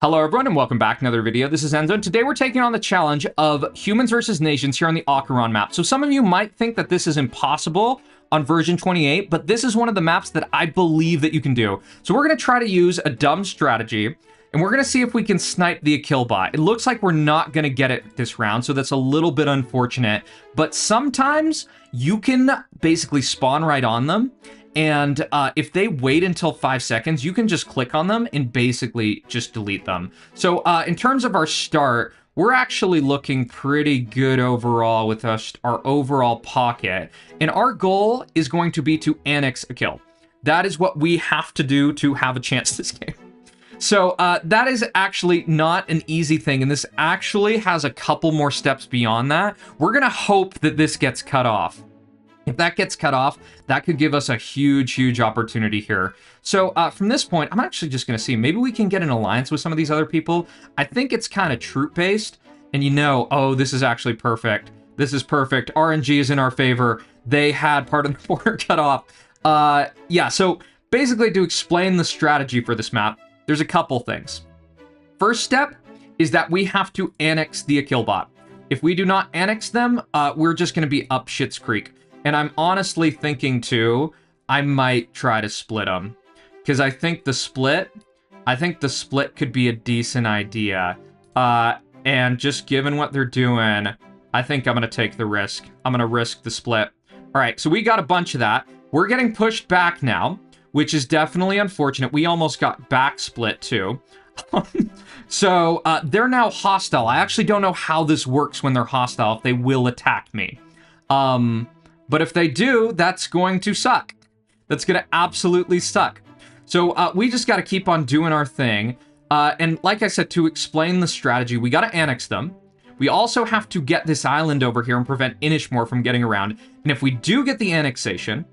Hello everyone and welcome back to another video. This is Enzo and today we're taking on the challenge of humans versus nations here on the Acheron map. So some of you might think that this is impossible on version 28, but this is one of the maps that I believe that you can do. So we're going to try to use a dumb strategy and we're going to see if we can snipe the Akilbot. It looks like we're not going to get it this round, so that's a little bit unfortunate, but sometimes you can basically spawn right on them. And if they wait until 5 seconds, you can just click on them and basically just delete them. So in terms of our start, we're actually looking pretty good overall with our overall pocket. And our goal is going to be to annex a kill. That is what we have to do to have a chance this game. So that is actually not an easy thing. And this actually has a couple more steps beyond that. We're going to hope that this gets cut off. If that gets cut off, that could give us a huge opportunity here. So from this point, I'm actually just going to see, maybe we can get an alliance with some of these other people. I think it's kind of troop-based, and you know, oh, this is actually perfect. This is perfect. RNG is in our favor. They had part of the border cut off. Yeah, so basically to explain the strategy for this map, there's a couple things. First step is that we have to annex the Akilbot. If we do not annex them, we're just going to be up Shit's Creek. And I'm honestly thinking, too, I might try to split them. Because I think the split could be a decent idea. And just given what they're doing, I think I'm going to take the risk. I'm going to risk the split. All right, so we got a bunch of that. We're getting pushed back now, which is definitely unfortunate. We almost got back split, too. So they're now hostile. I actually don't know how this works when they're hostile, if they will attack me. But if they do, that's going to suck. That's going to absolutely suck. So we just got to keep on doing our thing. And like I said, to explain the strategy, we got to annex them. We also have to get this island over here and prevent Inishmore from getting around. And if we do get the annexation,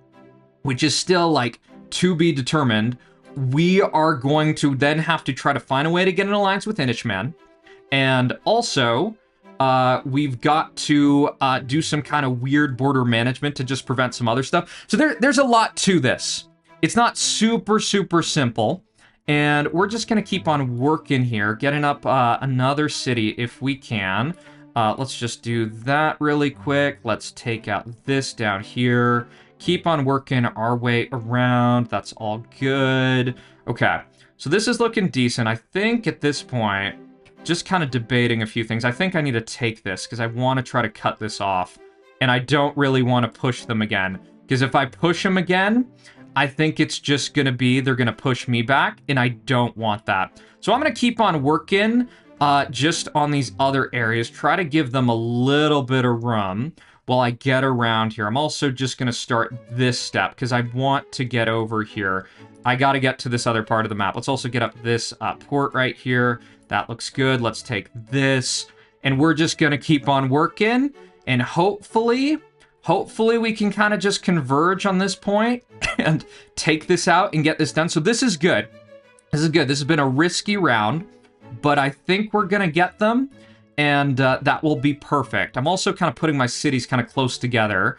which is still like to be determined, we are going to then have to try to find a way to get an alliance with Inishman. And also, we've got to do some kind of weird border management to just prevent some other stuff. So there's a lot to this. It's not super simple. And we're just going to keep on working here, getting up another city if we can. Let's just do that really quick. Let's take out this down here. Keep on working our way around. That's all good. Okay, so this is looking decent. I think at this point, just kind of debating a few things. I think I need to take this because I want to try to cut this off. And I don't really want to push them again. Because if I push them again, I think it's just going to be, they're going to push me back. And I don't want that. So I'm going to keep on working just on these other areas. Try to give them a little bit of room while I get around here. I'm also just going to start this step because I want to get over here. I got to get to this other part of the map. Let's also get up this port right here. That looks good. Let's take this. And we're just going to keep on working. And hopefully we can kind of just converge on this point and take this out and get this done. So this is good. This is good. This has been a risky round, but I think we're going to get them. And that will be perfect. I'm also kind of putting my cities kind of close together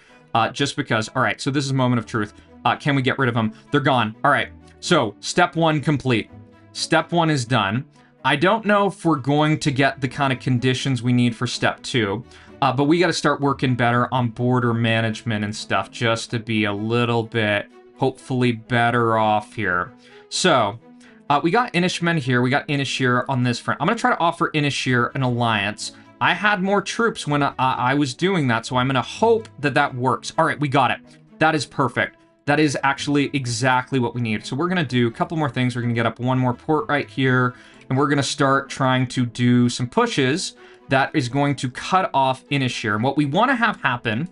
just because. All right, so this is a moment of truth. Can we get rid of them? They're gone. All right, so step one complete. Step one is done. I don't know if we're going to get the kind of conditions we need for step two, but we got to start working better on border management and stuff just to be a little bit, hopefully, better off here. So we got Inishman here. We got Inishir on this front. I'm going to try to offer Inishir an alliance. I had more troops when I was doing that, so I'm going to hope that that works. All right, we got it. That is perfect. That is actually exactly what we need. So we're going to do a couple more things. We're going to get up one more port right here, and we're going to start trying to do some pushes that is going to cut off Inishir. And what we want to have happen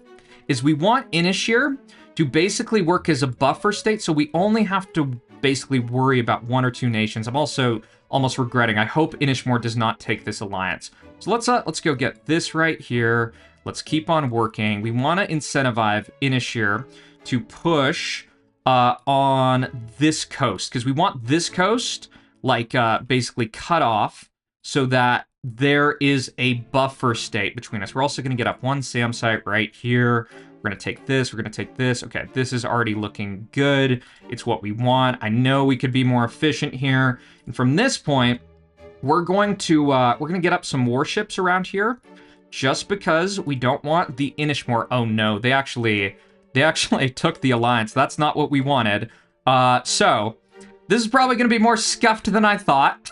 is we want Inishir to basically work as a buffer state, so we only have to basically worry about one or two nations. I'm also almost regretting. I hope Inishmore does not take this alliance. So let's go get this right here. Let's keep on working. We want to incentivize Inishir to push on this coast because we want this coast like basically cut off so that there is a buffer state between us. We're also going to get up one SAM site right here. We're going to take this. We're going to take this. Okay, this is already looking good. It's what we want. I know we could be more efficient here. And from this point, we're gonna get up some warships around here, just because we don't want the Inishmore. Oh no, they actually took the alliance. That's not what we wanted. So this is probably gonna be more scuffed than I thought,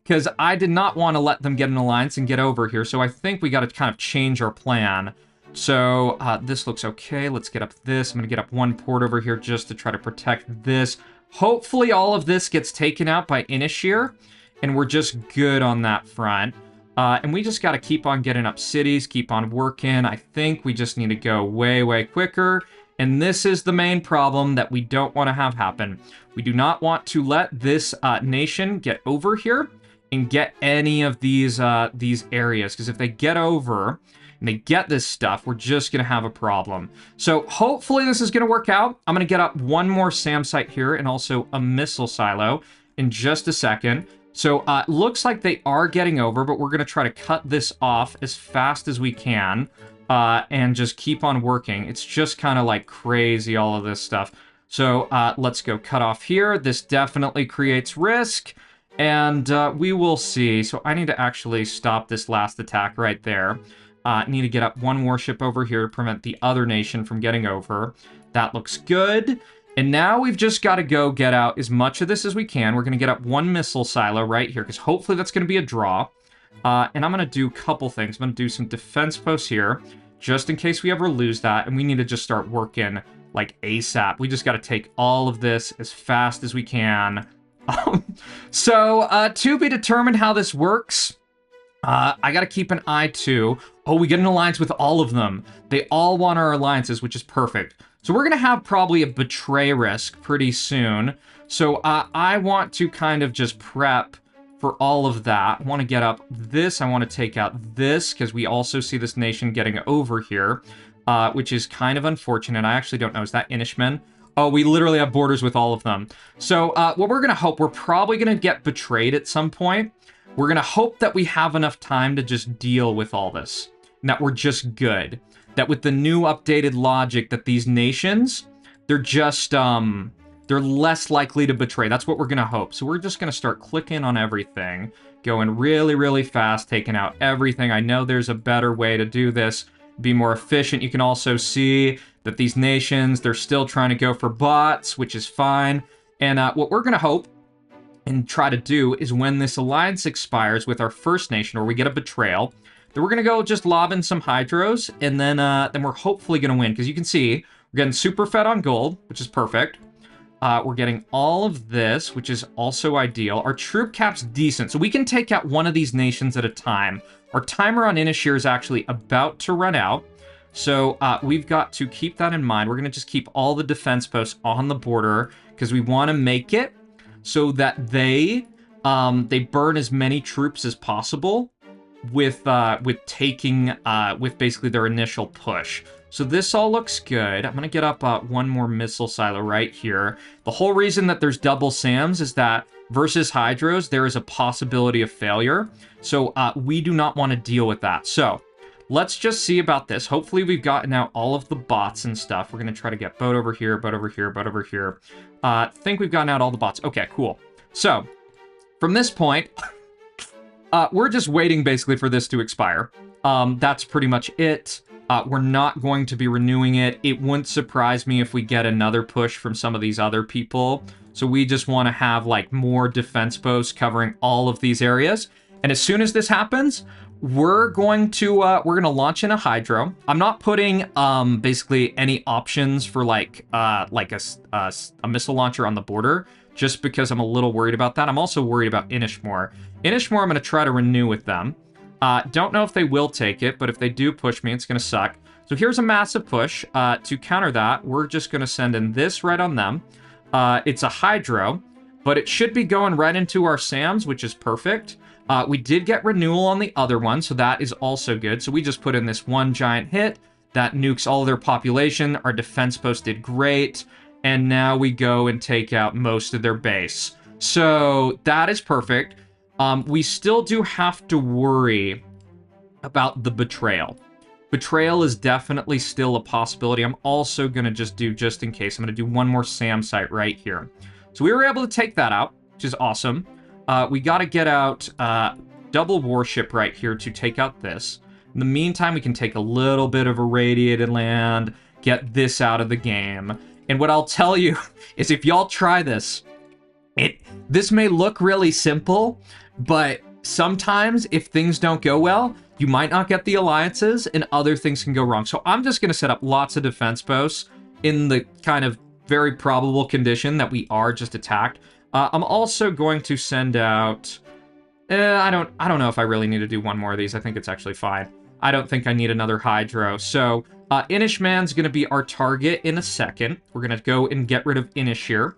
because I did not want to let them get an alliance and get over here. So I think we got to kind of change our plan. So this looks okay. Let's get up this. I'm gonna get up one port over here just to try to protect this. Hopefully all of this gets taken out by Inishir, and we're just good on that front. And we just got to keep on getting up cities, keep on working. I think we just need to go way, way quicker. And this is the main problem that we don't want to have happen. We do not want to let this nation get over here and get any of these areas. Because if they get over and they get this stuff, we're just going to have a problem. So hopefully this is going to work out. I'm going to get up one more SAM site here and also a missile silo in just a second. So it looks like they are getting over, but we're going to try to cut this off as fast as we can and just keep on working. It's just kind of like crazy, all of this stuff. So let's go cut off here. This definitely creates risk, and we will see. So I need to actually stop this last attack right there. Need to get up one warship over here to prevent the other nation from getting over. That looks good. And now we've just got to go get out as much of this as we can. We're going to get up one missile silo right here, because hopefully that's going to be a draw. And I'm going to do a couple things. I'm going to do some defense posts here, just in case we ever lose that. And we need to just start working like ASAP. We just got to take all of this as fast as we can. So to be determined how this works. I got to keep an eye too. Oh, we get an alliance with all of them. They all want our alliances, which is perfect. So we're going to have probably a betray risk pretty soon. So I want to kind of just prep for all of that. I want to get up this. I want to take out this, because we also see this nation getting over here, which is kind of unfortunate. I actually don't know. Is that Inishman? Oh, we literally have borders with all of them. So what we're going to hope, we're probably going to get betrayed at some point. We're going to hope that we have enough time to just deal with all this, and that we're just good. That with the new updated logic, that these nations, they're just, they're less likely to betray. That's what we're going to hope. So we're just going to start clicking on everything, going really, really fast, taking out everything. I know there's a better way to do this, be more efficient. You can also see that these nations, they're still trying to go for bots, which is fine. And what we're going to hope and try to do is when this alliance expires with our first nation, or we get a betrayal, then we're going to go just lob in some hydros, and then we're hopefully going to win. Because you can see, we're getting super fed on gold, which is perfect. We're getting all of this, which is also ideal. Our troop cap's decent, so we can take out one of these nations at a time. Our timer on Inishir is actually about to run out, so we've got to keep that in mind. We're going to just keep all the defense posts on the border, because we want to make it so that they burn as many troops as possible with taking with basically their initial push. So this all looks good. I'm gonna get up one more missile silo right here. The whole reason that there's double SAMs is that versus hydros there is a possibility of failure. So we do not want to deal with that. So let's just see about this. Hopefully we've gotten out all of the bots and stuff. We're gonna try to get boat over here, boat over here, boat over here. Think we've gotten out all the bots. Okay, cool. So from this point. We're just waiting basically for this to expire. That's pretty much it. We're not going to be renewing it. It wouldn't surprise me if we get another push from some of these other people. So we just want to have like more defense posts covering all of these areas. And as soon as this happens, we're going to launch in a hydro. I'm not putting basically any options for like a missile launcher on the border, just because I'm a little worried about that. I'm also worried about Inishmore. Inishmore, I'm going to try to renew with them. Don't know if they will take it, but if they do push me, it's going to suck. So here's a massive push. To counter that, we're just going to send in this right on them. It's a hydro, but it should be going right into our SAMs, which is perfect. We did get renewal on the other one, so that is also good. So we just put in this one giant hit that nukes all their population. Our defense post did great. And now we go and take out most of their base. So that is perfect. We still do have to worry about the betrayal. Betrayal is definitely still a possibility. I'm also going to just in case, I'm going to do one more SAM site right here. So we were able to take that out, which is awesome. we got to get out double warship right here to take out this. In the meantime, we can take a little bit of irradiated land, get this out of the game. And what I'll tell you is if y'all try this, this may look really simple, but sometimes if things don't go well, you might not get the alliances and other things can go wrong. So I'm just going to set up lots of defense posts in the kind of very probable condition that we are just attacked. I'm also going to send out... I don't know if I really need to do one more of these. I think it's actually fine. I don't think I need another Hydro. So Inishman's going to be our target in a second. We're going to go and get rid of Inish here.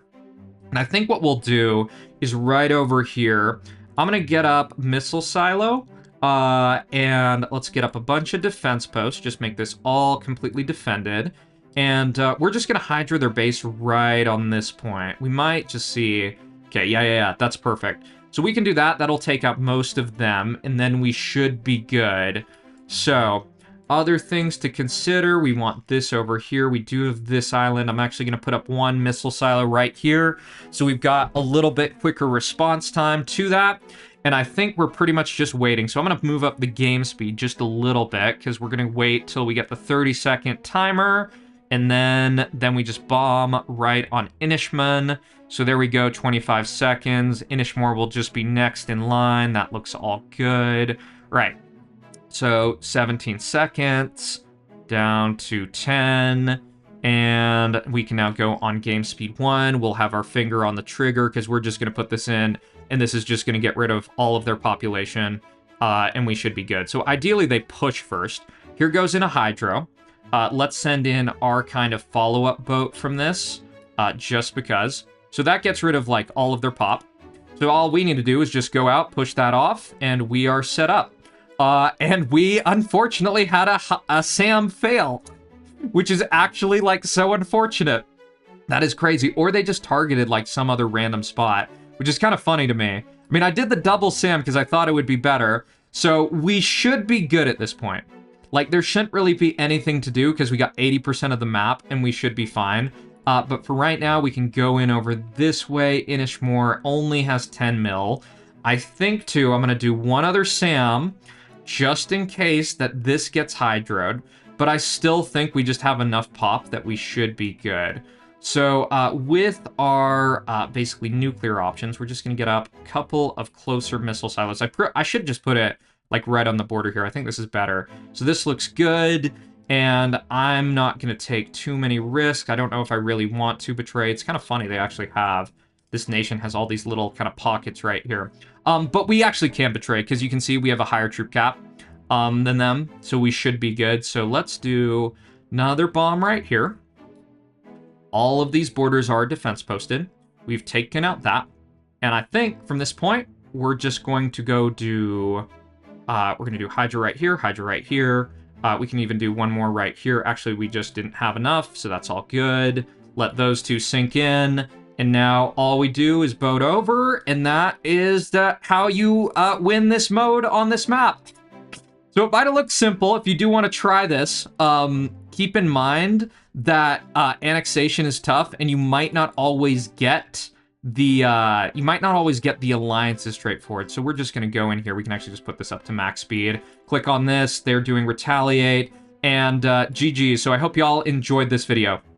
And I think what we'll do is right over here, I'm going to get up Missile Silo, and let's get up a bunch of defense posts, just make this all completely defended. And we're just going to Hydra their base right on this point. We might just see... Okay, yeah, that's perfect. So we can do that. That'll take out most of them, and then we should be good. So... other things to consider, we want this over here. We do have this island. I'm actually going to put up one missile silo right here. So we've got a little bit quicker response time to that. And I think we're pretty much just waiting. So I'm going to move up the game speed just a little bit because we're going to wait till we get the 30-second timer. And then we just bomb right on Inishman. So there we go, 25 seconds. Inishmore will just be next in line. That looks all good. Right. So 17 seconds, down to 10, and we can now go on game speed 1. We'll have our finger on the trigger because we're just going to put this in, and this is just going to get rid of all of their population, and we should be good. So ideally, they push first. Here goes in a Hydro. Let's send in our kind of follow-up boat from this, just because. So that gets rid of, like, all of their pop. So all we need to do is just go out, push that off, and we are set up. And we unfortunately had a SAM fail, which is actually like so unfortunate. That is crazy. Or they just targeted like some other random spot, which is kind of funny to me. I mean, I did the double SAM because I thought it would be better. So we should be good at this point. Like there shouldn't really be anything to do because we got 80% of the map and we should be fine. But for right now, we can go in over this way. Inishmore only has 10 mil. I think too, I'm going to do one other SAM just in case that this gets hydroed, but I still think we just have enough pop that we should be good. So with our basically nuclear options, we're just going to get up a couple of closer missile silos. I should just put it like right on the border here. I think this is better. So this looks good, and I'm not going to take too many risks. I don't know if I really want to betray. It's kind of funny they actually have... This nation has all these little kind of pockets right here. But we actually can betray, because you can see we have a higher troop cap than them, so we should be good. So let's do another bomb right here. All of these borders are defense posted. We've taken out that. And I think from this point, we're just going to go do... we're going to do Hydra right here, Hydra right here. We can even do one more right here. Actually, we just didn't have enough, so that's all good. Let those two sink in. And now all we do is boat over, and that is how you win this mode on this map. So it might have looked simple. If you do want to try this, keep in mind that annexation is tough, and you might not always get the alliances straightforward. So we're just going to go in here. We can actually just put this up to max speed. Click on this. They're doing retaliate, and GG. So I hope y'all enjoyed this video.